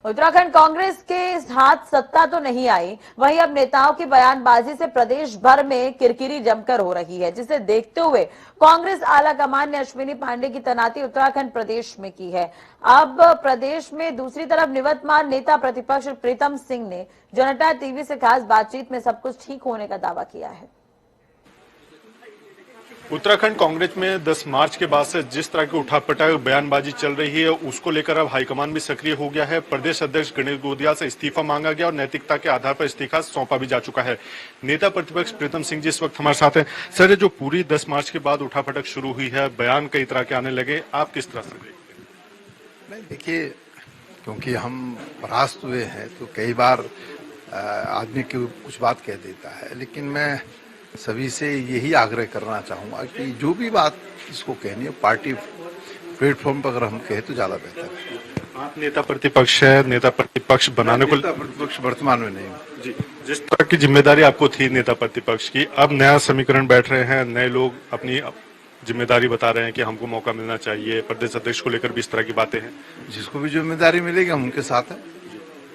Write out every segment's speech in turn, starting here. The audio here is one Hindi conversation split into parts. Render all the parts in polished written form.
उत्तराखंड कांग्रेस के हाथ सत्ता तो नहीं आई, वहीं अब नेताओं की बयानबाजी से प्रदेश भर में किरकिरी जमकर हो रही है, जिसे देखते हुए कांग्रेस आलाकमान ने अश्विनी पांडे की तैनाती उत्तराखंड प्रदेश में की है। अब प्रदेश में दूसरी तरफ निवर्तमान नेता प्रतिपक्ष प्रीतम सिंह ने जनता टीवी से खास बातचीत में सब कुछ ठीक होने का दावा किया है। उत्तराखंड कांग्रेस में 10 मार्च के बाद से जिस तरह की उठापटक बयानबाजी चल रही है, उसको लेकर अब हाईकमान भी सक्रिय हो गया है। प्रदेश अध्यक्ष गणेश गोदिया से इस्तीफा मांगा गया और नैतिकता के आधार पर इस्तीफा सौंपा भी जा चुका है। नेता प्रतिपक्ष प्रीतम सिंह जी इस वक्त हमारे साथ हैं। सर, जो पूरी 10 मार्च के बाद उठापटक शुरू हुई है, बयान कई तरह के आने लगे, आप किस तरह से देखते हैं? देखिए, क्योंकि हम परास्त हुए हैं तो कई बार आदमी कुछ बात कह देता है, लेकिन मैं सभी से यही आग्रह करना चाहूंगा कि जो भी बात इसको कहनी है पार्टी प्लेटफॉर्म पर अगर हम कहें तो ज्यादा बेहतर है। आप नेता प्रतिपक्ष है, नेता प्रतिपक्ष बनाने को नेता प्रतिपक्ष वर्तमान में नहीं जी, जिस तरह की जिम्मेदारी आपको थी नेता प्रतिपक्ष की, अब नया समीकरण बैठ रहे हैं, नए लोग अपनी जिम्मेदारी बता रहे हैं कि हमको मौका मिलना चाहिए, प्रदेश अध्यक्ष को लेकर भी इस तरह की बातें हैं। जिसको भी जिम्मेदारी मिलेगी हम उनके साथ हैं।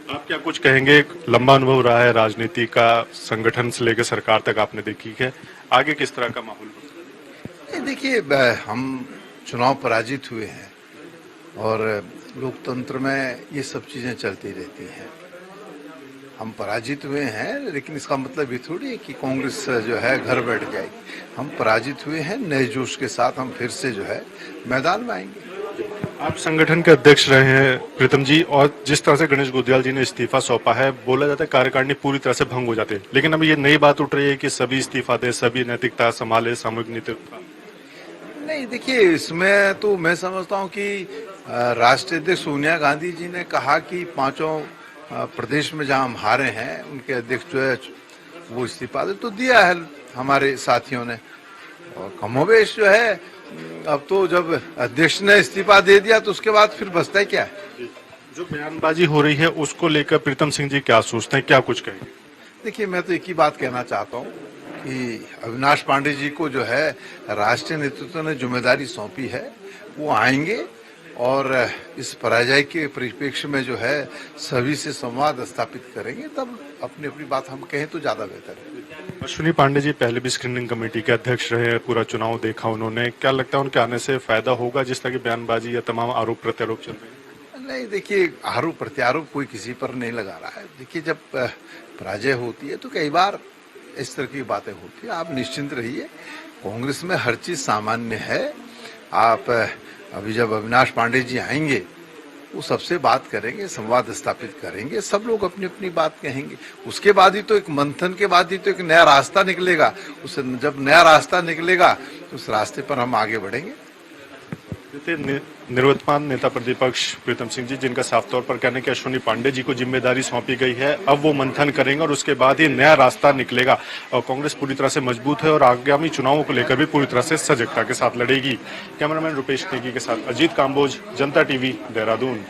आप क्या कुछ कहेंगे? लंबा अनुभव रहा है राजनीति का, संगठन से लेकर सरकार तक आपने देखी है, आगे किस तरह का माहौल होगा? देखिए, हम चुनाव पराजित हुए हैं और लोकतंत्र में ये सब चीजें चलती रहती हैं। हम पराजित हुए हैं, लेकिन इसका मतलब ये थोड़ी है कि कांग्रेस जो है घर बैठ जाएगी। हम पराजित हुए हैं, नए जोश के साथ हम फिर से जो है मैदान में आएंगे। आप संगठन के अध्यक्ष रहे हैं प्रीतम जी, और जिस तरह से गणेश गोदियाल जी ने इस्तीफा सौंपा है, बोला जाता है कार्यकारिणी पूरी तरह से भंग हो जाते हैं, लेकिन अब ये नई बात उठ रही है कि सभी इस्तीफा दे, सभी नैतिकता संभाले, सामूहिक नेतृत्व। नहीं, देखिए, इसमें तो मैं समझता हूँ कि राष्ट्रीय अध्यक्ष सोनिया गांधी जी ने कहा कि पांचों प्रदेश में जहां हम हारे हैं उनके अध्यक्ष जो है वो इस्तीफा दे, तो दिया है हमारे साथियों ने। और कमोबेश जो है, अब तो जब अध्यक्ष ने इस्तीफा दे दिया तो उसके बाद फिर बचता है क्या है? जो बयानबाजी हो रही है उसको लेकर प्रीतम सिंह जी क्या सोचते हैं, क्या कुछ कहेंगे? देखिए, मैं तो एक ही बात कहना चाहता हूँ कि अविनाश पांडे जी को जो है राष्ट्रीय नेतृत्व ने जिम्मेदारी सौंपी है, वो आएंगे और इस पराजय के परिप्रेक्ष्य में जो है सभी से संवाद स्थापित करेंगे, तब अपनी अपनी बात हम कहें तो ज्यादा बेहतर है। अश्विनी पांडे जी पहले भी स्क्रीनिंग कमेटी के अध्यक्ष रहे हैं, पूरा चुनाव देखा उन्होंने, क्या लगता है उनके आने से फायदा होगा जिस तरह की बयानबाजी या तमाम आरोप प्रत्यारोप चल रहे हैं? नहीं, देखिए, आरोप प्रत्यारोप कोई किसी पर नहीं लगा रहा है। देखिए, जब पराजय होती है तो कई बार इस तरह की बातें होती है। आप निश्चिंत रहिए, कांग्रेस में हर चीज सामान्य है। आप अभी जब अविनाश पांडे जी आएंगे वो सबसे बात करेंगे, संवाद स्थापित करेंगे, सब लोग अपनी अपनी बात कहेंगे। उसके बाद ही तो एक मंथन के बाद ही तो एक नया रास्ता निकलेगा। उस जब नया रास्ता निकलेगा तो उस रास्ते पर हम आगे बढ़ेंगे। निवर्तमान नेता प्रतिपक्ष प्रीतम सिंह जी, जिनका साफ तौर पर कहने कि अश्विनी पांडे जी को जिम्मेदारी सौंपी गई है, अब वो मंथन करेंगे और उसके बाद ही नया रास्ता निकलेगा और कांग्रेस पूरी तरह से मजबूत है और आगामी चुनावों को लेकर भी पूरी तरह से सजगता के साथ लड़ेगी। कैमरामैन रुपेश नेगी के साथ अजीत काम्बोज, जनता टीवी, देहरादून।